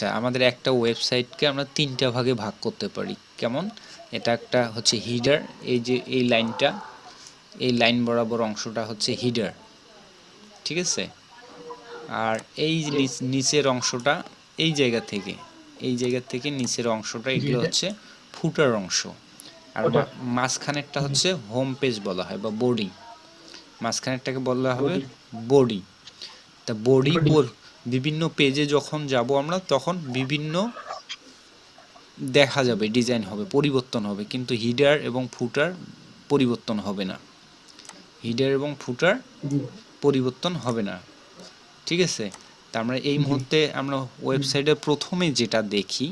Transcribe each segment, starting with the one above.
আচ্ছা, আমাদের একটা ওয়েবসাইটকে আমরা তিনটা ভাগে ভাগ করতে পারি। কেমন? এটা একটা হচ্ছে হিডার, এই যে এই লাইনটা, এই লাইন বরাবর অংশটা হচ্ছে হিডার, ঠিক আছে? আর এই যে নিচের অংশটা, এই জায়গা থেকে নিচের অংশটা, এগুলো হচ্ছে ফুটার অংশ। আর মাঝখানেরটা হচ্ছে হোম পেজ বলা হয় বা বডি। মাঝখানেরটাকে বলা হবে বডি। তা বডি বিভিন্ন পেজে যখন যাব আমরা, তখন বিভিন্ন দেখা যাবে, ডিজাইন হবে, পরিবর্তন হবে, কিন্তু হিডার এবং ফুটার পরিবর্তন হবে না। হিডার এবং ফুটার পরিবর্তন হবে না, ঠিক আছে? তা আমরা এই মুহূর্তে আমরা ওয়েবসাইটে প্রথমে যেটা দেখি,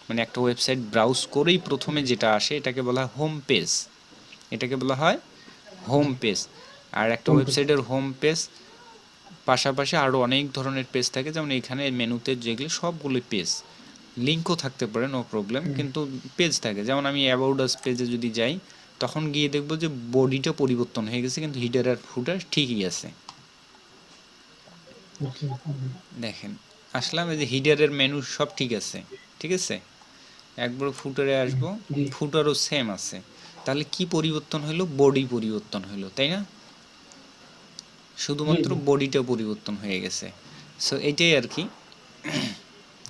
মানে একটা ওয়েবসাইট ব্রাউজ করেই প্রথমে যেটা আসে, এটাকে বলা হয় হোম পেজ। এটাকে বলা হয় হোম পেজ। আর একটা ওয়েবসাইটের হোম পেজ পাশাপাশি আরও অনেক ধরনের পেজ থাকে, যেমন এখানে মেনুতে যেগুলো সবগুলো পেজ, লিঙ্কও থাকতে পারে, নো প্রবলেম, কিন্তু পেজ থাকে। যেমন আমি অ্যাবাউট আস পেজে যদি যাই, তখন গিয়ে দেখব যে বডিটা পরিবর্তন হয়ে গেছে, কিন্তু হিডার আর ফুটার ঠিকই আছে। দেখেন, আসলাম, এই যে হিডারের মেনু সব ঠিক আছে, ঠিক আছে? একবার ফুটারে আসবো, ফুটারও সেম আছে। তাহলে কি পরিবর্তন হলো? বডি পরিবর্তন হলো, তাই না? শুধুমাত্র বডিটা পরিবর্তন হয়ে গেছে। সো এটাই আর কি।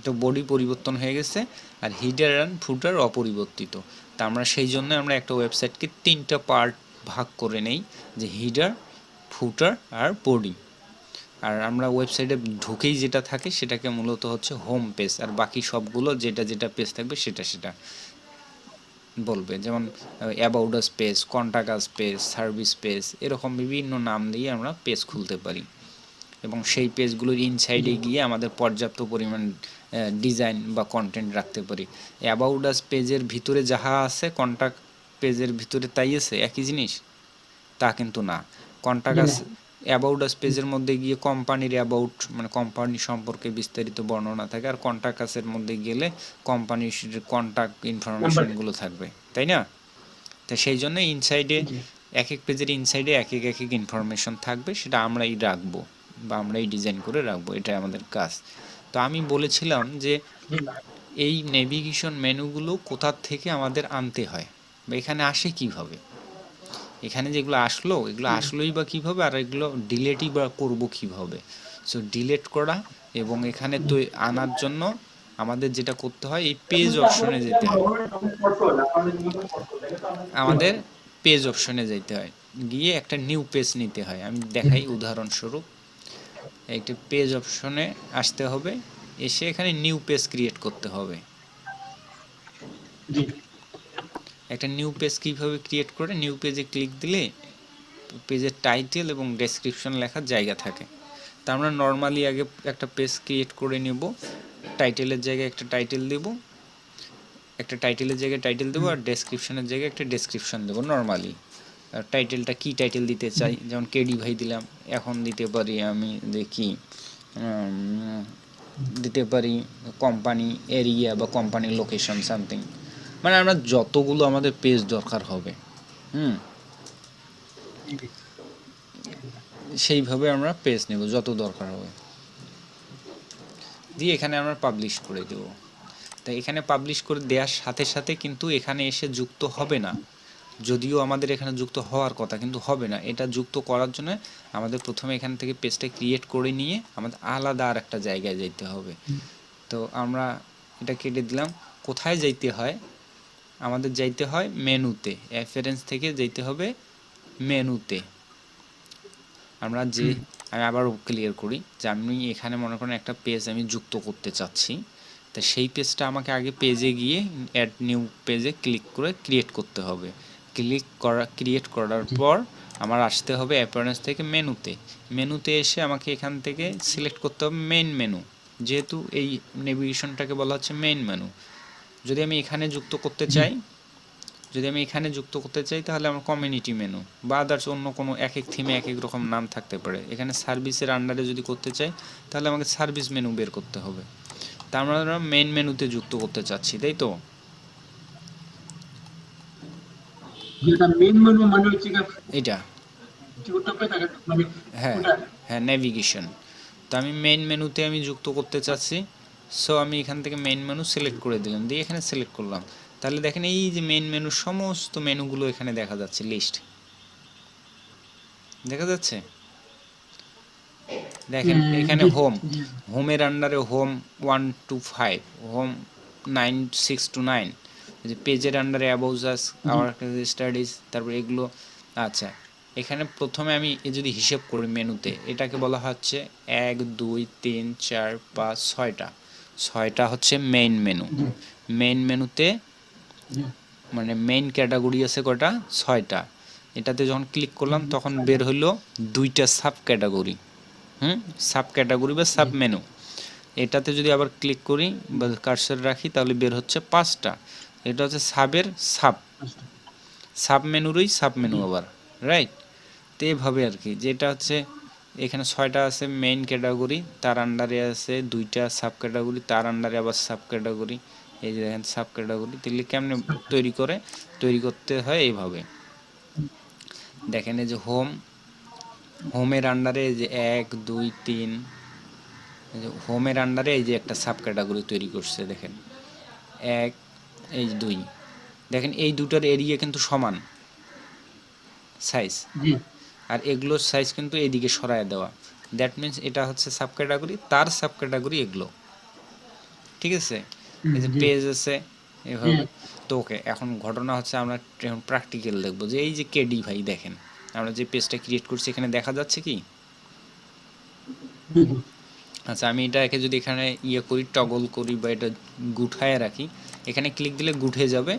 তো বডি পরিবর্তন হয়ে গেছে, আর হিডার অ্যান্ড ফুটার অপরিবর্তিত। তা আমরা সেই জন্য আমরা একটা ওয়েবসাইটকে তিনটা পার্ট ভাগ করে নেই, যে হিডার, ফুটার আর বডি। আর আমরা ওয়েবসাইটে ঢুকেই যেটা থাকে সেটাকে মূলত হচ্ছে হোম পেজ, আর বাকি সবগুলো যেটা যেটা পেজ থাকবে সেটা সেটা বলবে। যেমন about us page, contact us page, service page, এরকম বিভিন্ন নাম দিয়ে আমরা পেজ খুলতে পারি, এবং সেই পেজগুলোর ইনসাইডে গিয়ে আমাদের পর্যাপ্ত পরিমাণ ডিজাইন বা কন্টেন্ট রাখতে পারি। অ্যাবাউট আস পেজের ভিতরে যাহা আছে কন্ট্যাক্ট পেজের ভিতরে তাই আছে, একই জিনিস তা কিন্তু না। কন্ট্যাক্ট আস, অ্যাবাউট আস পেজের মধ্যে গিয়ে কোম্পানির অ্যাবাউট, মানে কোম্পানি সম্পর্কে বিস্তারিত বর্ণনা থাকে, আর কন্ট্যাক্ট আসের মধ্যে গেলে কোম্পানির কন্ট্যাক্ট ইনফরমেশনগুলো থাকবে, তাই না? তো সেই জন্য ইনসাইডে এক এক পেজের ইনসাইডে এক এক ইনফরমেশন থাকবে, সেটা আমরাই রাখবো বা আমরাই ডিজাইন করে রাখবো, এটাই আমাদের কাজ। তো আমি বলেছিলাম যে এই নেভিগেশন মেনুগুলো কোথা থেকে আমাদের আনতে হয় বা এখানে আসে কিভাবে। এখানে যেগুলো আসলো, এগুলো আসলোই বা কীভাবে, আর এগুলো ডিলেটই বা করবো কীভাবে। সো ডিলেট করা এবং এখানে তো আনার জন্য আমাদের যেটা করতে হয়, এই পেজ অপশনে যেতে হয়। আমাদের পেজ অপশনে যেতে হয়, গিয়ে একটা নিউ পেজ নিতে হয়। আমি দেখাই উদাহরণস্বরূপ, একটা পেজ অপশনে আসতে হবে, এসে এখানে নিউ পেজ ক্রিয়েট করতে হবে। একটা নিউ পেজ কীভাবে ক্রিয়েট করে, নিউ পেজে ক্লিক দিলে পেজের টাইটেল এবং ডেসক্রিপশন লেখার জায়গা থাকে। তা আমরা নর্মালি আগে একটা পেজ ক্রিয়েট করে নেব, টাইটেলের জায়গায় একটা টাইটেল দেব, একটা টাইটেলের জায়গায় টাইটেল দেবো, আর ডেসক্রিপশনের জায়গায় একটা ডেসক্রিপশন দেবো নর্মালি। টাইটেলটা কি টাইটেল দিতে চাই, যেমন কেডি ভাই দিলাম, এখন দিতে পারি আমি দেখি দিতে পারি কোম্পানি এরিয়া বা কোম্পানি লোকেশন সামথিং, মানে আমরা যতগুলো আমাদের পেজ দরকার হবে সেইভাবে আমরা পেজ নেব যত দরকার হবে, দিয়ে এখানে আমরা পাবলিশ করে দেব। তো এখানে পাবলিশ করে দেওয়ার সাথে সাথে কিন্তু এখানে এসে যুক্ত হবে না, যদিও আমাদের এখানে যুক্ত হওয়ার কথা, কিন্তু হবে না। এটা যুক্ত করার জন্য আমাদের প্রথমে এখান থেকে পেজটা ক্রিয়েট করে নিয়ে আমাদের আলাদা আর একটা জায়গায় যাইতে হবে। তো আমরা এটা কেটে দিলাম। কোথায় যাইতে হয়? আমাদের যাইতে হয় মেনুতে, রেফারেন্স থেকে যাইতে হবে মেনুতে। আমরা যে, আমি আবারও ক্লিয়ার করি যে আমি এখানে মনে করেন একটা পেজ আমি যুক্ত করতে চাচ্ছি, তা সেই পেজটা আমাকে আগে পেজে গিয়ে অ্যাড নিউ পেজে ক্লিক করে ক্রিয়েট করতে হবে। ক্রিয়েট করার পর আমার আসতে হবে অ্যাপিয়ারেন্স থেকে মেনুতে। মেনুতে এসে আমাকে এখান থেকে সিলেক্ট করতে হবে মেইন মেনু, যেহেতু এই নেভিগেশনটাকে বলা হচ্ছে মেইন মেনু। যদি আমি এখানে যুক্ত করতে চাই, তাহলে আমার কমিউনিটি মেনু বা আদার্স অন্য কোনো এক এক থিমে এক এক রকম নাম থাকতে পারে। এখানে সার্ভিসের আন্ডারে যদি করতে চাই, তাহলে আমাকে সার্ভিস মেনু বের করতে হবে। তা আমরা মেইন মেনুতে যুক্ত করতে চাচ্ছি, তাই তো? এটা হ্যাঁ হ্যাঁ নেভিগেশন। তো আমি মেইন মেনুতে আমি যুক্ত করতে চাচ্ছি, সো আমি এখান থেকে মেইন মেনু সিলেক্ট করে দিলাম, দিয়ে এখানে সিলেক্ট করলাম। তাহলে দেখেন এই যে মেইন মেনু সমস্ত মেনুগুলো এখানে দেখা যাচ্ছে, লিস্ট দেখা যাচ্ছে। দেখেন এখানে জি হোম, জি হোমের আন্ডারে হোম 1 to 5, হোম 9 6 to 9, যে পেজের আন্ডারে অ্যাবাউট আস, জি আওয়ার স্টাডিজ, তারপর এগুলো। আচ্ছা, এখানে প্রথমে আমি যদি হিসেব করি মেনুতে, এটাকে বলা হচ্ছে 1 2 3 4 5 6টা, 6টা হচ্ছে মেইন মেনু। জি মেইন মেনুতে জি মানে মেইন ক্যাটাগরি আছে কটা, 6টা। এটাতে যখন ক্লিক করলাম তখন ছয়টা বের হলো 2টা সাব ক্যাটাগরি, সাব ক্যাটাগরি বা জি সাব মেনু। এটাতে যদি আবার ক্লিক করি বা কার্সর রাখি তাহলে বের হচ্ছে 5টা। এটা হচ্ছে সাবের সাব, পাঁচটা সাব মেনুরই সাব মেনু জি আবার, রাইট। তো এভাবে আর কি, যেটা হচ্ছে এখানে 6টা আছে মেইন ক্যাটাগরি, তার আন্ডারে আছে 2টা সাব ক্যাটাগরি, তার আন্ডারে আবার সাব ক্যাটাগরি। এই যে দেখেন সাব ক্যাটাগরি, তাহলে কেমনে তৈরি করে, তৈরি করতে হয় এইভাবে। দেখেন এই যে হোম, হোমের আন্ডারে এই যে 1 2 3, এই যে হোমের আন্ডারে এই যে একটা সাব ক্যাটাগরি তৈরি করছে, দেখেন 1 এই 2, দেখেন এই দুটার এরিয়া কিন্তু সমান সাইজ, জি আর এগুলোর সাইজ কিন্তু এইদিকে সরায় দেওয়া। দ্যাট মিন্স এটা হচ্ছে সাব ক্যাটাগরি, তার সাব ক্যাটাগরি এগুলো, ঠিক আছে। এই যে জি পেজ আছে জি এভাবে। তো ওকে, এখন ঘটনা হচ্ছে আমরা প্র্যাকটিক্যাল দেখবো, যে এই যে কেডি ভাই দেখেন আমরা যে পেজটা ক্রিয়েট করছি এখানে দেখা যাচ্ছে কি। জি জি আচ্ছা, আমি এটাকে যদি এখানে ইয়ে করি, টগল করি বা এটা গুঠায় রাখি, এখানে ক্লিক দিলে গুঠে যাবে,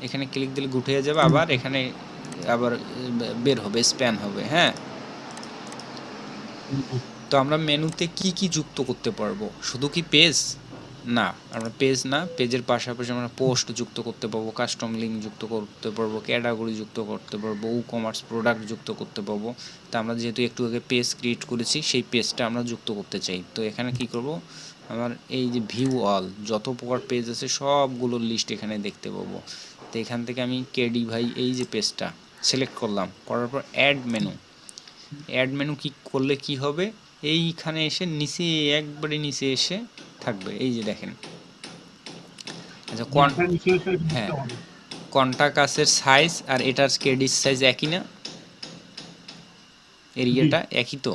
এখানে ক্লিক দিলে গুঠে যাবে, আবার এখানে আবার বের হবে, স্প্যান হবে, হ্যাঁ। তো আমরা মেনুতে কি কি যুক্ত করতে পারবো, শুধু কি পেজ না, আমরা পেজ না, পেজের পাশাপাশি আমরা পোস্ট যুক্ত করতে পারবো, কাস্টম লিঙ্ক যুক্ত করতে পারবো, ক্যাটাগরি যুক্ত করতে পারবো, ই কমার্স প্রোডাক্ট যুক্ত করতে পারবো। তো আমরা যেহেতু একটু আগে পেজ ক্রিয়েট করেছি, সেই পেজটা আমরা যুক্ত করতে চাই। তো এখানে কি করব, আমার এই যে ভিউ অল, যত প্রকার পেজ আছে সবগুলোর লিস্ট এখানে দেখতে পাবো। তো এখান থেকে আমি কেডি ভাই এই যে পেজটা সিলেক্ট করলাম, করার পর অ্যাড মেনু, অ্যাড মেনু কি করলে কি হবে, এইখানে এসে নিচে, একবারে নিচে এসে থাকবে, এই যে দেখেন। আচ্ছা জি এখানে নিচে এসে হ্যাঁ, দিতে হবে কন্টাকাসের সাইজ আর এটার কেডির সাইজ একই না, জি এরিয়াটা একই তো,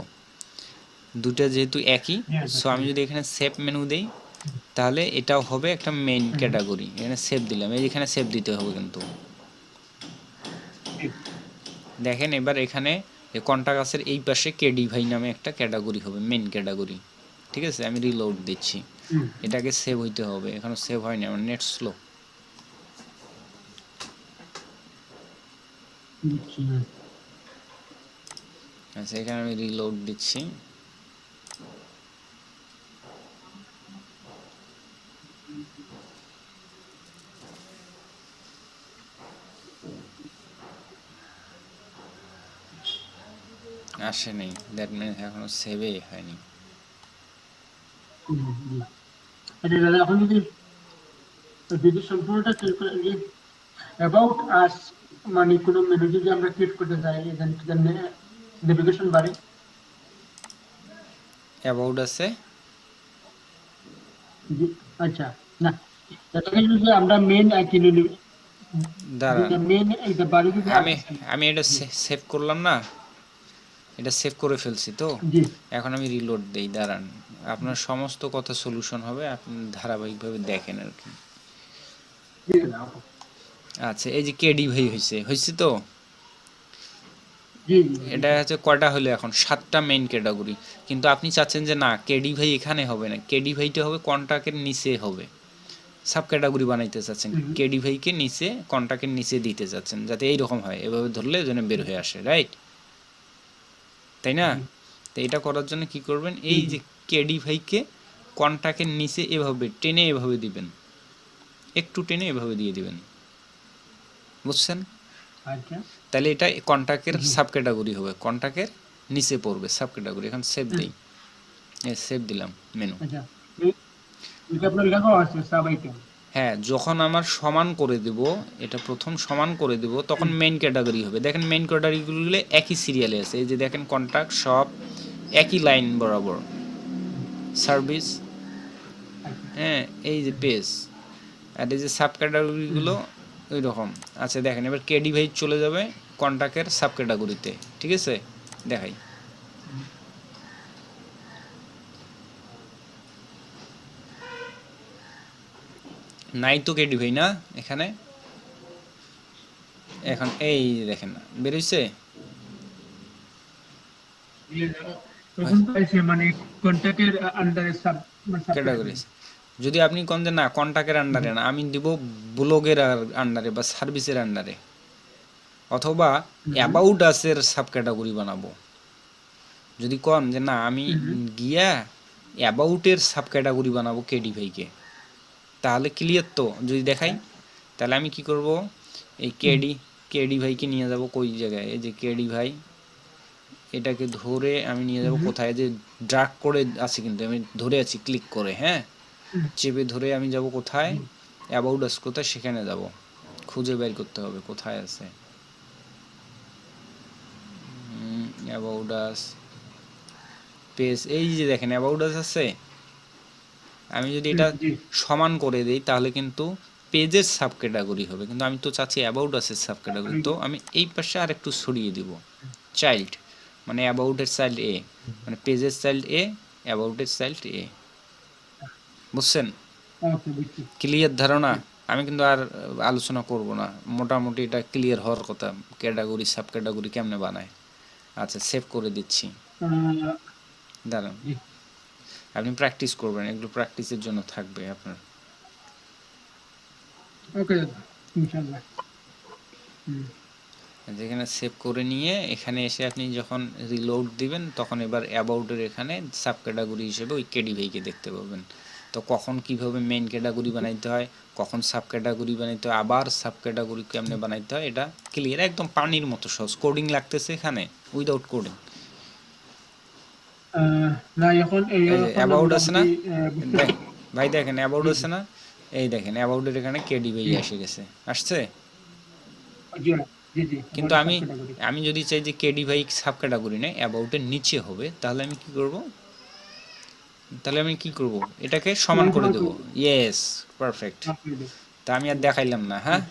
দুটা যেহেতু একই। ইয়েস সো আমি যদি এখানে সেভ মেনু দেই তাহলে এটাও হবে একটা মেইন ক্যাটাগরি, এখানে সেভ দিলাম, এই এখানে সেভ দিতে হবে কিন্তু। জি দেখেন এবার এখানে কন্টাকাসের এই পাশে কেডি ভাই নামে একটা ক্যাটাগরি হবে, মেইন ক্যাটাগরি, ঠিক আছে। আমি রিলোড দিচ্ছি, এটাকে সেভ হইতে হবে, এখনো সেভ হয়নি, আমার নেট স্লো। দিচ্ছি আচ্ছা, এখানে আমি রিলোড দিচ্ছি। আসে নেই, দ্যাট মিনস এখনো সেভই হয়নি। জি আচ্ছা দাদা এখন যদি যদি সম্পূর্ণটা ক্লিক করে যে অ্যাবাউট আস মানে কোনো মেনু যদি আমরা ক্লিক করতে চাই এখান থেকে নেভিগেশন বারে অ্যাবাউট আছে, জি আচ্ছা না এটাকে যদি আমরা মেন কিনে নিই দাঁড়ান, মেন এইটা বারে যদি আমি আসতে চাই আমি এটা জি সেভ করলাম না, এটা সেভ করে ফেলছি তো। জি এখন আমি রিলোড দেই, দাঁড়ান, আপনার সমস্ত কথা সলিউশন হবে, আপনি ধারাবাহিকভাবে দেখেন আর কি। জি দাদা আচ্ছা, এই যে কেডি ভাই হয়েছে, হয়েছে তো। জি জি এটা হচ্ছে কয়টা হলো এখন, 7টা মেইন ক্যাটাগরি। কিন্তু আপনি চাচ্ছেন যে না, কেডি ভাই এখানে হবে না, কেডি ভাইটা হবে কন্টাক্টের নিচে হবে, সাব ক্যাটাগরি বানাইতে চাচ্ছেন, কেডি ভাইকে নিচে কন্টাক্টের নিচে দিতে চাচ্ছেন, যাতে এইরকম হয়, এভাবে ধরলে যেন বের হয়ে আসে, রাইট, তাই না। জি তো এটা করার জন্য কি করবেন, জি এই জি যে কেডি ভাইকে কন্টাক্টের নিচে এভাবে টেনে এভাবে দিবেন, একটু টেনে এভাবে দিয়ে দিবেন, বুঝছেন। আচ্ছা তাহলে এটা কন্টাক্টের জি সাব ক্যাটাগরি হবে, কন্টাক্টের নিচে পড়বে সাব ক্যাটাগরি। এখন সেভ দেই, সেভ দিলাম মেনু। আচ্ছা এটা আপনার লেখা আছে সাব আইটেম হ্যাঁ, যখন আমার সমান করে দেব, এটা প্রথম সমান করে দেব, তখন মেইন ক্যাটাগরি হবে। দেখেন মেইন ক্যাটাগরিগুলো একই সিরিয়ালে আছে, এই যে দেখেন কন্টাক্ট সব একই লাইন বরাবর, সার্ভিস হ্যাঁ, এই যে পেজ আর এই যে সাব ক্যাটাগরিগুলো ওই রকম। আচ্ছা দেখেন, এবার কেডি ভাই চলে যাবে কন্টাক্টের সাব ক্যাটাগরিতে, ঠিক আছে? দেখাই, নাই তো কেডি ভাই না এখানে, এখন এই দেখেন না বেরোইছে তখন পাইছে মানে কন্ট্যাক্টের আন্ডারে সাব মানে সাব ক্যাটাগরি। ক্যাটাগরিজ। যদি আপনি কোন যে না কন্টাক্টের আন্ডারে না, আমি দিব ব্লগের আন্ডারে বা সার্ভিসের আন্ডারে, অথবা অ্যাবাউট আসের সাব ক্যাটাগরি বানাবো। যদি কন যে না আমি গিয়া অ্যাবাউটের সাব ক্যাটাগরি বানাবো কেডি ভাইকে, তাহলে ক্লিয়ার তো? যদি দেখাই, তাহলে আমি কি করব, এই কেডি ভাইকে নিয়ে যাব কই জায়গায়, এই যে কেডি ভাই, এটাকে ধরে আমি নিয়ে যাব কোথায়, যে ড্রাগ করে আছে কিন্তু আমি ধরে আছি ক্লিক করে, হ্যাঁ, চেপে ধরে আমি যাব কোথায়, অ্যাবাউট আস কোথায়, সেখানে যাব, খুঁজে বের করতে হবে কোথায় আছে অ্যাবাউট আস পেজ। এই যে দেখেন অ্যাবাউট আস আছে। আমি যদি এটা সমান করে দিই তাহলে কিন্তু পেজের সাব ক্যাটাগরি হবে, কিন্তু আমি তো চাচ্ছি অ্যাবাউট আসের সাব ক্যাটাগরি। তো আমি এই পাশে আর একটু সরিয়ে দিব, চাইল্ড মানে অ্যাবাউটের চাইল্ড এ, মানে পেজের চাইল্ড এ, অ্যাবাউটের চাইল্ড এ। বুঝছেন? ওকে, বুঝছি। ক্লিয়ার ধারণা? আমি কিন্তু আর আলোচনা করব না, মোটামুটি এটা ক্লিয়ার হওয়ার কথা, ক্যাটাগরি সাব ক্যাটাগরি কেমনে বানায়। আচ্ছা, সেভ করে দিচ্ছি, দাঁড়ান, জি, আপনি প্র্যাকটিস করবেন, এগুলো প্র্যাকটিসের জন্য থাকবে আপনার। ওকে ইনশাআল্লাহ। যেখানে সেভ করে নিয়ে এখানে এসে আপনি যখন রিলোড দিবেন তখন এবার অ্যাবাউটের এখানে সাব ক্যাটাগরি হিসেবে ওই কেডি ভাইকে দেখতে পাবেন। তো কখন কিভাবে মেইন ক্যাটাগরি বানাইতে হয়, কখন সাব ক্যাটাগরি বানাইতে হয়, আবার সাব ক্যাটাগরি কেমনে বানাইতে হয়, এটা ক্লিয়ার, একদম পানির মতো সহজ। কোডিং লাগতেছে এখানে, উইদাউট কোডিং। না এখন এই যে এখন অ্যাবাউট আছে না, মোটামুটি বুঝতে দেখ ভাই, দেখেন অ্যাবাউট জি, জি, আছে না, এই দেখেন অ্যাবাউটের এখানে কেডি ভাই জি, এসে গেছে, আসছে। জি, জি, জি, কিন্তু এখন সাব আমি ক্যাটাগরি। আমি যদি চাই যে কেডি ভাই সাব ক্যাটাগরি নেই, অ্যাবাউটের নিচে হবে, তাহলে আমি কি করব, তাহলে আমি কি করব, এটাকে সমান করে দেব। Yes, perfect. তা আমি আর দেখাইলাম না, হ্যাঁ।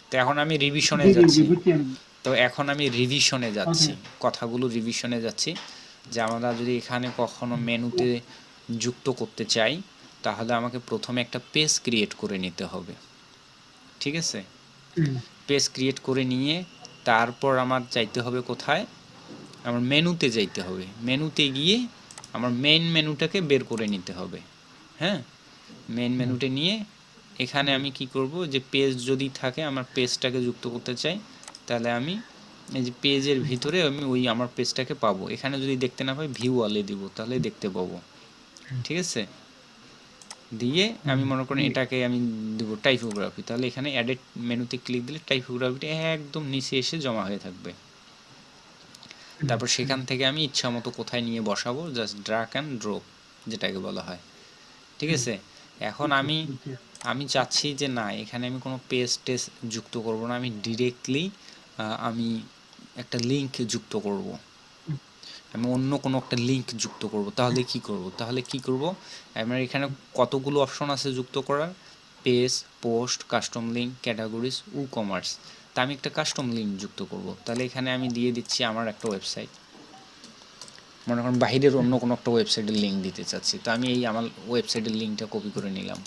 তো এখন আমি রিভিশনে জি, জি, জি, যাচ্ছি, বুঝছি আমি। তো এখন আমি রিভিশনে ওকে, যাচ্ছি, কথাগুলো রিভিশনে যাচ্ছি, যে আমরা যদি এখানে কখনো মেনুতে যুক্ত করতে চাই তাহলে আমাকে প্রথমে একটা পেজ ক্রিয়েট করে নিতে হবে, ঠিক আছে? পেজ ক্রিয়েট করে নিয়ে তারপর আমার চাইতে হবে কোথায়, আমার মেনুতে যাইতে হবে, মেনুতে গিয়ে আমার মেইন মেনুটাকে বের করে নিতে হবে, হ্যাঁ। মেইন মেনুতে নিয়ে এখানে আমি কি করব, যে পেজ যদি থাকে, আমার পেজটাকে যুক্ত করতে চাই, তাহলে আমি এই যে পেজের ভিতরে আমি ওই আমার পেজটাকে পাবো। এখানে যদি দেখতে না পাই ভিউ অলে দিব, তাহলে দেখতে পাবো, ঠিক আছে? দিয়ে আমি মনে করেন এটাকে আমি দেবো টাইপোগ্রাফি, তাহলে এখানে অ্যাডেড মেনুতে ক্লিক দিলে টাইপোগ্রাফিটা একদম নিচে এসে জমা হয়ে থাকবে। তারপর সেখান থেকে আমি ইচ্ছা মতো কোথায় নিয়ে বসাবো, জাস্ট ড্র্যাগ অ্যান্ড ড্রপ যেটাকে বলা হয়, ঠিক আছে? এখন আমি বুঝছি। আমি চাচ্ছি যে না, এখানে আমি কোনো পেজ টেজ যুক্ত করব না, আমি ডিরেক্টলি আমি একটা লিঙ্ক যুক্ত করব, আমি অন্য কোনো একটা লিঙ্ক যুক্ত করব। তাহলে কি করব, আমার এখানে কতগুলো অপশন আছে যুক্ত করার, page, post, custom link, categories, e commerce. তা আমি একটা কাস্টম লিঙ্ক যুক্ত করব, তাহলে এখানে আমি দিয়ে দিচ্ছি আমার একটা ওয়েবসাইট, মনে করেন বাইরের অন্য কোনো একটা ওয়েবসাইটের লিঙ্ক দিতে চাচ্ছি, তো আমি এই আমার ওয়েবসাইটের লিঙ্কটা কপি করে নিলাম,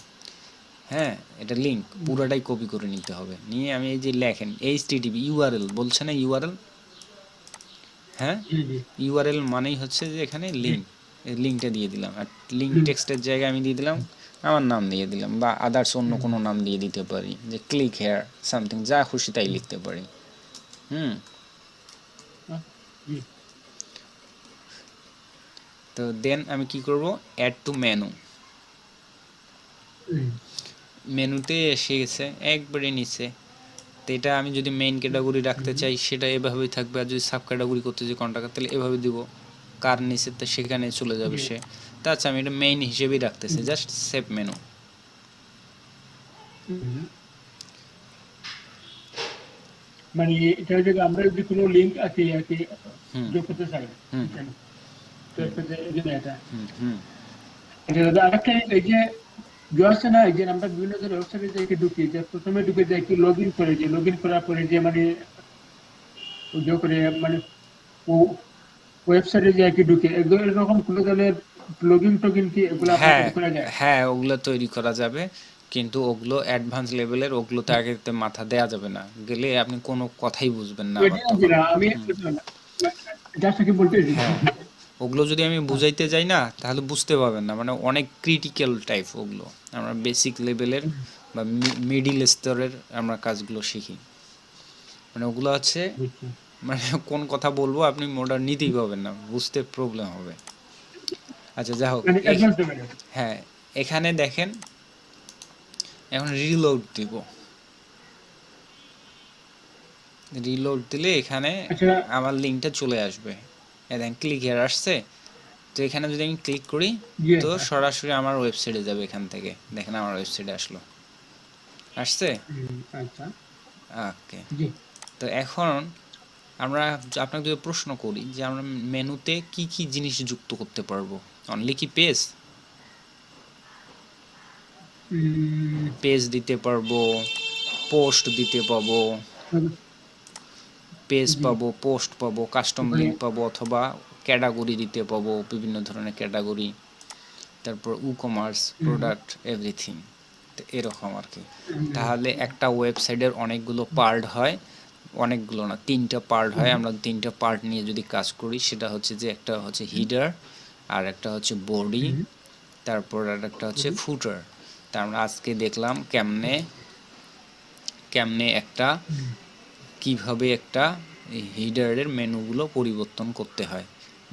হ্যাঁ। এটা লিঙ্ক পুরোটাই কপি করে নিতে হবে, নিয়ে আমি এই যে লেখেন HTTP ইউআরএল বলছে না, ইউআরএল, হ্যাঁ, জি, জি, ইউআরএল মানেই হচ্ছে যে এখানে জি, লিঙ্ক, এই লিঙ্কটা দিয়ে দিলাম, আর লিঙ্ক লিঙ্ক। টেক্সটের জায়গায় আমি দিয়ে দিলাম আমার নাম দিয়ে দিলাম, বা আদার্স অন্য কোনো নাম দিয়ে দিতে পারি, যে ক্লিক হেয়ার সামথিং, যা খুশি তাই লিখতে পারি, হুম। জি, তো দেন আমি কি করব, অ্যাড টু মেনু, মেনুতে এসে গেছে একবারে নিচে। তো এটা আমি যদি মেইন ক্যাটাগরি রাখতে চাই সেটা এভাবেই থাকবে, আর যদি সাব ক্যাটাগরি করতে চাই কন্টাক্ট, তাহলে এভাবে দিব, কার নিচে তো সেখানে চলে যাবে জি, সে। তাছাড়া আমি এটা মেইন হিসেবেই রাখতেছি, জাস্ট সেভ মেনু। মানে এটা হচ্ছে যে আমরা যদি কোনো লিঙ্ক আছে আর কি হুম যোগ করতে চাই হুম এখানে, তো হুম একটা যে এই যে এটা হুম হুম এটা দাদা আরেকটা এই যে যে আছে না, এই যে আমরা বিভিন্ন ধরনের ওয়েবসাইটে যাই ঢুকি, যে প্রথমে ঢুকে যাই কি লগ ইন করে, যে লগ ইন করার পরে যে মানে যে করে মানে ও ওয়েবসাইটে যাই কি ঢুকে এগুলো এরকম কোনো ধরনের লগ ইন টগিন কি এগুলো আপনার হ্যাঁ তৈরি করা যায়? হ্যাঁ ওগুলো তৈরি করা যাবে, কিন্তু ওগুলো অ্যাডভান্স লেভেলের, ওগুলোতে আগে মাথা দেয়া যাবে না, গেলে আপনি কোনো কথাই বুঝবেন না আবার ওইটাই তখন। আমি জাস্ট কি বলতে এসেছি। হ্যাঁ ওগুলো যদি আমি বুঝাইতে যাই না তাহলে বুঝতে পারবেন না, মানে অনেক ক্রিটিক্যাল টাইপ ওগুলো। আমরা বেসিক লেভেলের বা মিডিল স্তরের আমরা কাজগুলো শিখি, মানে ওগুলো আছে, বুঝছি। মানে কোন কথা বলবো আপনি মোটা নিতেই পারবেন না, বুঝতে প্রবলেম হবে। আচ্ছা যাই হোক মানে অ্যাডভান্স লেভেলের। হ্যাঁ এখানে দেখেন, এখন রিলোড দিব, রিলোড দিলে এখানে আচ্ছা। আমার লিঙ্কটা চলে আসবে, দেখেন ক্লিক হেয়ার আসছে। তো এখানে যদি আমি ক্লিক করি জি তো আচ্ছা। সরাসরি আমার ওয়েবসাইটে যাবে, এখান থেকে দেখেন আমার ওয়েবসাইটে আসলো, আসছে। আচ্ছা। ওকে, জি। তো এখন আমরা আপনাকে যদি প্রশ্ন করি যে আমরা মেনুতে কি কি জিনিস যুক্ত করতে পারবো, অনলি কি পেজ, উম, পেজ দিতে পারবো, পোস্ট দিতে পাবো, পেজ জি। পাবো, পোস্ট পাবো, কাস্টম তারপরে লিঙ্ক পাবো, অথবা ক্যাটাগরি দিতে পাবো, বিভিন্ন ধরনের ক্যাটাগরি, তারপর ই কমার্স, প্রোডাক্ট, এভরিথিং, তো এরকম আর কি। তাহলে একটা ওয়েবসাইটের অনেকগুলো পার্ট হয়, অনেকগুলো না, 3টা পার্ট হয়। আমরা 3টা পার্ট নিয়ে যদি কাজ করি, সেটা হচ্ছে যে একটা হচ্ছে হিডার, আর একটা হচ্ছে বডি, তারপর আর একটা হচ্ছে ফুটার। তা আমরা আজকে দেখলাম কেমনে কেমনে একটা কিভাবে একটা হিডারের মেনুগুলো পরিবর্তন করতে হয়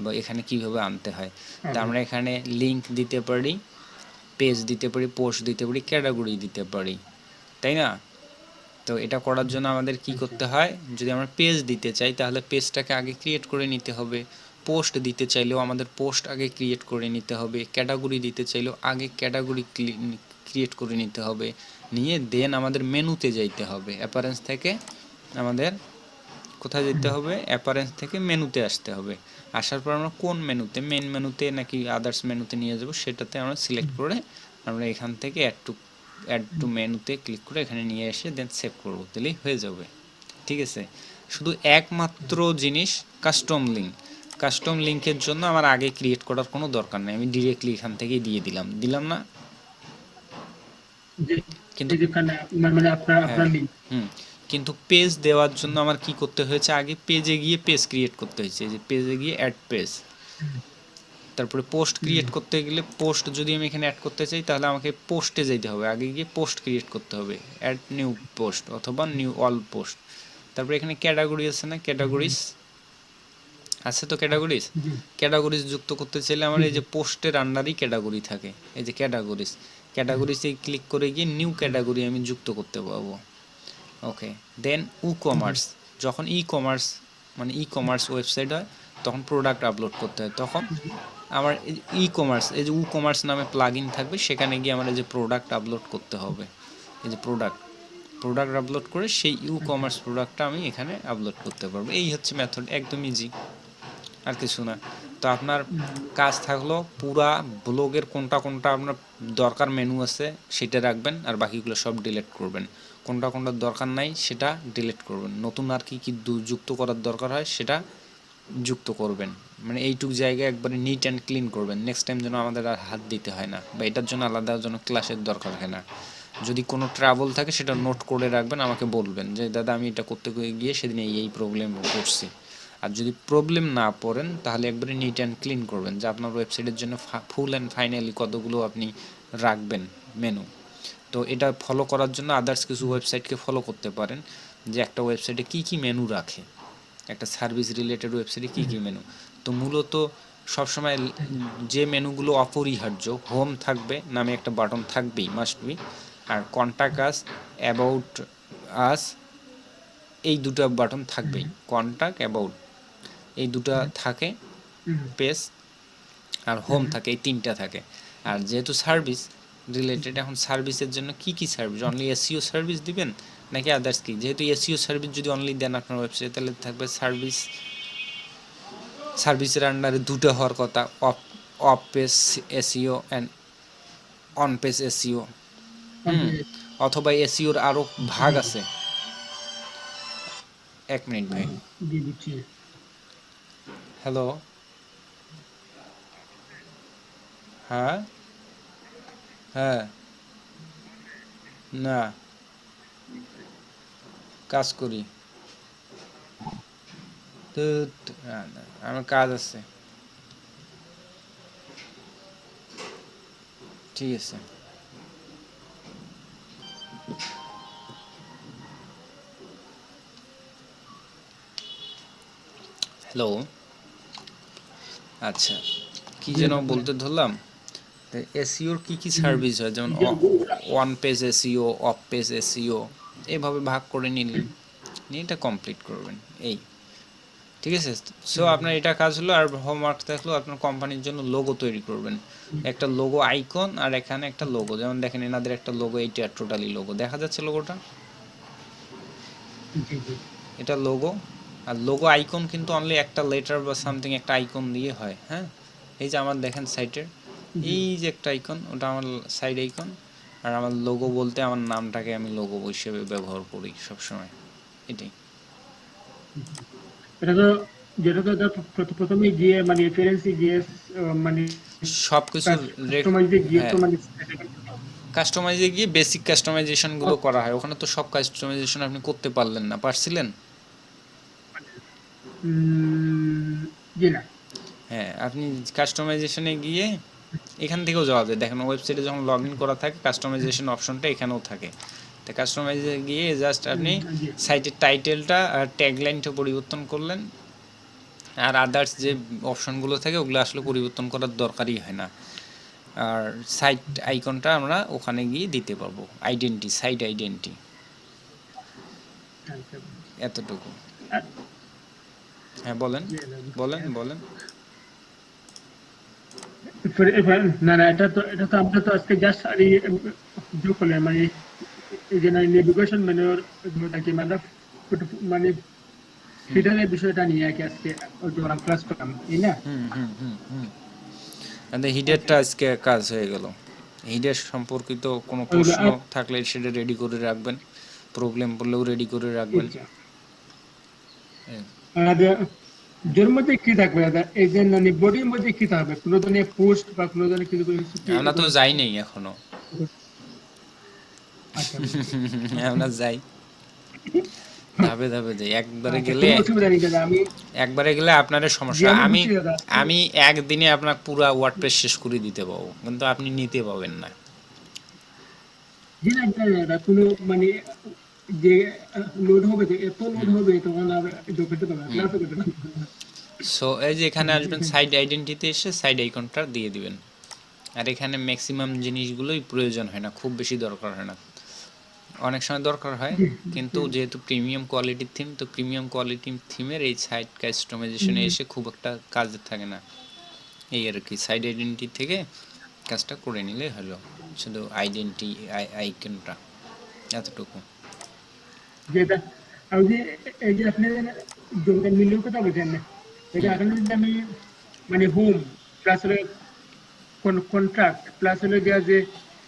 বা এখানে কিভাবে আনতে হয়। তা আমরা এখানে লিংক দিতে পারি, পেজ দিতে পারি, পোস্ট দিতে পারি, ক্যাটাগরি দিতে পারি, তাই না? তো এটা করার জন্য আমাদের কি আচ্ছা। করতে হয়, যদি আমরা পেজ দিতে চাই তাহলে পেজটাকে আগে ক্রিয়েট করে নিতে হবে, পোস্ট দিতে চাইলেও আমাদের পোস্ট আগে ক্রিয়েট করে নিতে হবে, ক্যাটাগরি দিতে চাইলেও আগে ক্যাটাগরি ক্রিয়েট করে নিতে হবে, নিয়ে দেন আমাদের মেনুতে যাইতে হবে, অ্যাপারেন্স থেকে আমাদের কোথায় যেতে হবে, অ্যাপারেন্স থেকে মেনুতে আসতে হবে। আসার পর আমরা কোন মেনুতে, মেন মেনুতে নাকি আদার্স মেনুতে নিয়ে যাব সেটাতে আমরা সিলেক্ট করে আমরা এখান থেকে অ্যাড টু মেনুতে ক্লিক করে এখানে নিয়ে এসে দেন সেভ করবো, তাহলেই হয়ে যাবে। ঠিক আছে, শুধু একমাত্র জিনিস কাস্টম লিঙ্ক। কাস্টম লিঙ্কের জন্য আমার আগে ক্রিয়েট করার কোনো দরকার নেই, আমি ডিরেক্টলি এখান থেকেই দিয়ে দিলাম, দিলাম না? জি। কিন্তু এই যেখানে মানে আপনার হ্যাঁ, আপনার লিঙ্ক। হুম, কিন্তু পেজ দেওয়ার জন্য আমার কি করতে হয়েছে, আগে পেজে গিয়ে পেজ ক্রিয়েট করতে হয়েছে, যে পেজে গিয়ে অ্যাড পেজ, তারপরে পোস্ট ক্রিয়েট করতে গেলে পোস্ট যদি আমি এখানে অ্যাড করতে চাই তাহলে আমাকে পোস্টে যেতে হবে, আগে গিয়ে পোস্ট ক্রিয়েট করতে হবে, অ্যাড নিউ পোস্ট অথবা নিউ অল পোস্ট। তারপরে এখানে ক্যাটাগরি আছে না, ক্যাটাগরিজ আছে তো, ক্যাটাগরিজ, জি ক্যাটাগরিজ যুক্ত করতে চাইলে আমার জি এই যে পোস্টের আন্ডারই ক্যাটাগরি থাকে, এই যে ক্যাটাগরিজ, ক্যাটাগরিজে ক্লিক করে গিয়ে নিউ ক্যাটাগরি আমি যুক্ত করতে পারবো। ওকে, দেন ই জি কমার্স, যখন ই কমার্স মানে ই কমার্স ওয়েবসাইট হয় তখন প্রোডাক্ট আপলোড করতে হয়, তখন আমার ই কমার্স, এই যে ই কমার্স নামে প্লাগ ইন থাকবে, সেখানে গিয়ে আমার এই যে প্রোডাক্ট আপলোড করতে হবে, এই যে প্রোডাক্ট প্রোডাক্ট আপলোড করে সেই ই কমার্স প্রোডাক্টটা আমি এখানে আপলোড করতে পারবো। এই হচ্ছে মেথড, একদম ইজি, আর কিছু না। তো আপনার কাজ থাকলো পুরা ব্লগের কোনটা কোনটা আপনার দরকার মেনু আছে সেটা রাখবেন, আর বাকিগুলো সব ডিলিট করবেন, কোনটা কোনটা দরকার নাই সেটা ডিলিট করবেন, নতুন আর কি কি যুক্ত করার দরকার হয় সেটা যুক্ত করবেন, মানে এইটুক জায়গায় একবারে নিট অ্যান্ড ক্লিন করবেন, নেক্সট টাইম যেন আমাদের আর হাত দিতে হয় না, বা এটার জন্য আলাদা যেন ক্লাসের দরকার হয় না। যদি কোনো ট্রাবল থাকে সেটা নোট করে রাখবেন, আমাকে বলবেন যে দাদা আমি এটা করতে গিয়ে সেদিন এই প্রবলেম করছি। আর যদি প্রবলেম না পড়েন তাহলে একবারে নিট অ্যান্ড ক্লিন করবেন, যে আপনার ওয়েবসাইটের জন্য ফুল অ্যান্ড ফাইনালি কতগুলো আপনি রাখবেন মেনু। তো এটা ফলো করার জন্য আদার্স কিছু ওয়েবসাইটকে ফলো করতে পারেন, যে একটা ওয়েবসাইটে কী কী মেনু রাখে, একটা সার্ভিস রিলেটেড ওয়েবসাইটে কী কী মেনু। তো মূলত সবসময় যে মেনুগুলো অপরিহার্য, হোম থাকবে নামে একটা বাটন থাকবেই, মাস্ট বি, আর কন্ট্যাক্ট আস, অ্যাবাউট আস, এই দুটো বাটন থাকবেই, কন্ট্যাক্ট অ্যাবাউট এই দুটো থাকে পেজ, আর হোম থাকে, এই 3টা থাকে। আর যেহেতু সার্ভিস রিলেটেড, এখন সার্ভিসের জন্য কি কি সার্ভিস, অনলি এসইও সার্ভিস দিবেন নাকি আদার্স কি, যেহেতু এসইও সার্ভিস যদি অনলি দেন আপনার ওয়েবসাইটে তাহলে থাকবে সার্ভিস, সার্ভিসের আন্ডারে দুটো হওয়ার কথা, of of page SEO and on page SEO, hmm, complete. অথবা এসইওর আরো ভাগ জি, আছে। এক মিনিট ভাই। জি দিচ্ছি। হ্যালো, হ্যাঁ, হ্যাঁ, না, কাজ করি। তো না, না, আমার কাজ আছে। ঠিক আছে। হ্যালো, আচ্ছা, কি জি যেন দাদা বলেন। বলতে ধরলাম। এসইওর কি কি হুম, সার্ভিস হয়, যেমন যে one page SEO, of page SEO, এভাবে ভাগ করে নিলেন, নিয়ে এটা কমপ্লিট করবেন, এই, ঠিক আছে। সো আপনার এটা কাজ হলো। আর হোমওয়ার্ক থাকলো আপনার কোম্পানির জন্য লোগো তৈরি করবেন। একটা লোগো আইকন আর এখানে একটা লোগো, যেমন দেখেন এনাদের একটা লোগো, এইটা টোটালি লোগো দেখা যাচ্ছে লোগোটা, জি, জি। এটা লোগো। আর লোগো আইকন কিন্তু অনলি একটা লেটার বা সামথিং একটা আইকন দিয়ে হয়, হ্যাঁ। এই যে আমার দেখেন সাইটের জি। এই যে একটা আইকন, ওটা আমার সাইড আইকন। আর আমার লোগো বলতে আমার নামটাকে আমি লোগো হিসেবে ব্যবহার করি সবসময়, এটাই। এটা তো যেটা তো প্রথমে গিয়ে মানে রেফারেন্সে গিয়ে মানে সব কিছুর কাস্টমাইজে গিয়ে তো হ্যাঁ, মানে কাস্টমাইজে গিয়ে বেসিক কাস্টমাইজেশনগুলো করা হয়। ওখানে তো সব কাস্টমাইজেশন আপনি করতে পারলেন না, পারছিলেন? উম, জি না। হ্যাঁ, আপনি কাস্টমাইজেশনে গিয়ে এখান থেকেও যাওয়া যায়। দেখেন ওয়েবসাইটে যখন লগ ইন করা থাকে কাস্টমাইজেশন অপশনটা এখানেও থাকে। তো কাস্টমাইজে গিয়ে জাস্ট আপনি জি। সাইটের টাইটেলটা আর ট্যাগলাইনটা পরিবর্তন করলেন। আর আদার্স যে অপশনগুলো থাকে ওগুলো আসলে পরিবর্তন করার দরকারই হয় না। আর সাইট আইকনটা আমরা ওখানে গিয়ে দিতে পারবো, আইডেন্টি, সাইট আইডেন্টি, আচ্ছা। এতটুকু। আর হ্যাঁ বলেন, জি দাদা বুঝছি। বলেন, বলেন। না, না, এটা তো আমরা তো আজকে জাস্ট আর যোগ করলাম মানে এই যে নেভিগেশন মেনুর কি মানে মানে ফিডারের বিষয়টা নিয়ে আর কি আজকে ওই যে আমরা ক্লাস করলাম, তাই না? হুম, হুম, হুম, হুম। আচ্ছা। হিডেরটা আজকে কাজ হয়ে গেল। হিডের সম্পর্কিত কোনো ওইগুলো প্রশ্ন থাকলে সেটা রেডি করে রাখবেন, প্রবলেম পড়লেও রেডি করে রাখবেন। আচ্ছা। এই, আর জোর মধ্যে কি থাকবে দাদা? এই যে মানে বডির মধ্যে কি থাকবে? কোনো ধরনের পোস্ট বা কোনো ধরনের কিছু কিছু কি আমরা তো যাই নেই এখনো। আচ্ছা বুঝছি। আমরা যাই, ধাপে ধাপে যাই। একবারে আচ্ছা গেলে, কোনো অসুবিধা নেই দাদা, আমি একবারে গেলে আপনারও জি সমস্যা। আমি আমি বুঝছি দাদা। আমি একদিনে আপনার পুরা ওয়ার্ডপ্রেস শেষ করে দিতে পারবো, কিন্তু আপনি নিতে পাবেন না। জি না, জি না দাদা, কোনো মানে যে লোড হবে, যে এত লোড হবে তখন আর করতে পারবে না, ক্লাসও করতে পারবে না। সো এই যে এখানে আসবেন, সাইড আইডেন্টিতে এসে সাইড আইকনটা দিয়ে দিবেন। আর এখানে ম্যাক্সিমাম জিনিসগুলোই প্রয়োজন হয় না, খুব বেশি দরকার হয় না। অনেক সময় দরকার হয়, জি, কিন্তু যেহেতু প্রিমিয়াম কোয়ালিটির থিম, তো প্রিমিয়াম কোয়ালিটির থিমের এই সাইট কাস্টমাইজেশনে এসে খুব একটা কাজে থাকে না। এই আর কি, সাইড আইডেন্টি থেকে কাজটা করে নিলে হলো, শুধু আইডেন্টি আইকনটা, এতটুকু। যেটা আর ওই যে এই যে আপনি যোগদান মূল্যের কথা বলছেন না, এটা এখন যদি আমি মানে হোম প্লাস হলো কন্ট্রাক্ট প্লাস হলো গিয়া যে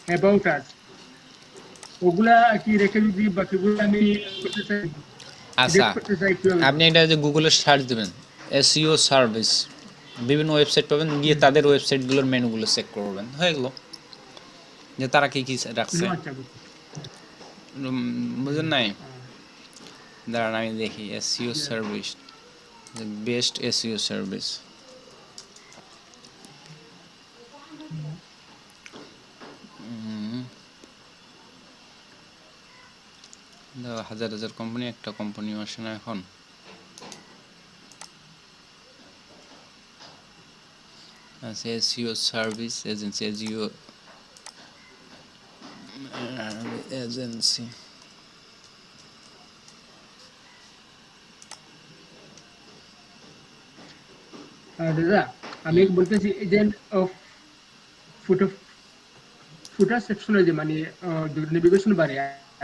অ্যাবাউট আস ওগুলা আর কি রেখে যদি বাকিগুলো আমি করতে চাই, আচ্ছা, সিলেক্ট করতে চাই কিভাবে আপনি করবো? এটা যে গুগলে সার্চ দেবেন এসইও সার্ভিস, বিভিন্ন ওয়েবসাইট পাবেন, গিয়ে তাদের ওয়েবসাইটগুলোর মেনুগুলো চেক করবেন, হয়ে গেলো যে তারা কী কী রাখছে। আচ্ছা বুঝছি। বুঝেন নাই? দাঁড়ান আমি দেখি SEO service, best SEO service. হাজার হাজার কোম্পানি, একটা কোম্পানিও আসে না এখন। আচ্ছা, SEO service agency, SEO agency. দাদা আমি বলতেছি এজেন্ট অফ ফুটার ফুটার সেকশনে যে মানে নেভিগেশন বারে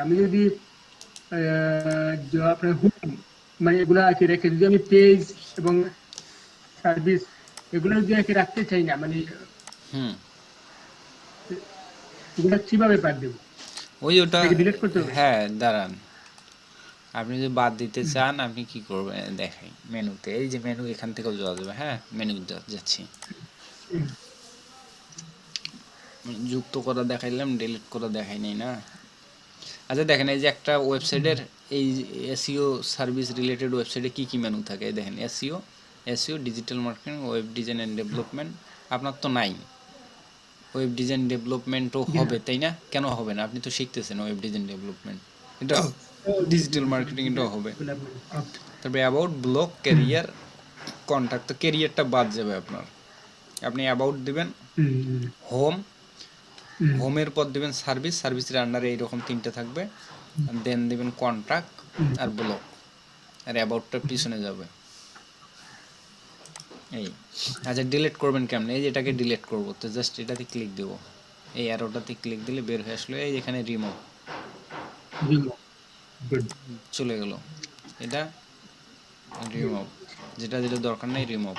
আমি যদি যে আপনার হোম মানে এগুলা আর কি রেখে যদি আমি পেজ এবং সার্ভিস এগুলো যদি আর কি রাখতে চাই না মানে হুম, ওগুলো কিভাবে বাদ দেবো? ওই ওটা, এটা কি ডিলিট করতে হবে? হ্যাঁ দাঁড়ান, আপনি যদি বাদ দিতে চান আপনি কি করবেন দেখাই, মেনুতে এই যে মেনু, এখান থেকেও যাওয়া যাবে। হ্যাঁ মেনু যাচ্ছি, হুম, যুক্ত করা দেখাইলাম, ডিলিট করা দেখাই নাই না। আচ্ছা দেখেন, এই যে একটা ওয়েবসাইটের এই এসইও সার্ভিস রিলেটেড ওয়েবসাইটে কি কি মেনু থাকে, এই দেখেন SEO, SEO digital marketing, web design and development. আপনার তো নাই, ওয়েব ডিজাইন ডেভেলপমেন্টও জি না। হবে তাই না? কেন হবে না? আপনি তো শিখতেছেন ওয়েব ডিজাইন ডেভেলপমেন্ট, এটা ডিজিটাল মার্কেটিং এটাও হবে। ওকে। তারপরে অ্যাবাউট, ব্লগ, ক্যারিয়ার, কন্ট্যাক্ট, তো ক্যারিয়ারটা বাদ যাবে আপনার। আপনি অ্যাবাউট দিবেন, হুম, হুম, হোম, হুম, হোমের পর দিবেন সার্ভিস, সার্ভিসের আন্ডারে এইরকম তিনটে থাকবে, দেন দিবেন কন্ট্যাক্ট হুম, আর ব্লগ, আর অ্যাবাউটটা পিছনে যাবে এই। আচ্ছা ডিলিট করবেন কেমন, এই যে এটাকে ডিলিট করবো, তো জাস্ট এটাতে ক্লিক দেবো, এই অ্যারোটাতে ক্লিক দিলে বের হয়ে আসলো এই এখানে রিমুভ, রিমুভ, গুড। চলে গেল এটা রিমুভ, যেটা যেটা দরকার নেই রিমুভ,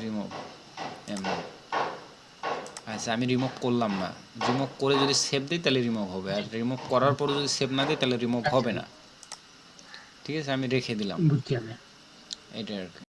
রিমুভ এমন। আচ্ছা আমি রিমুভ করলাম না, রিমুভ করে যদি সেভ দিই তাহলে রিমুভ হবে, আর রিমুভ করার পরে যদি সেভ না দিই তাহলে রিমুভ আচ্ছা, হবে না। ঠিক আছে আমি রেখে দিলাম, বুঝছি আমি। এটা আর কি।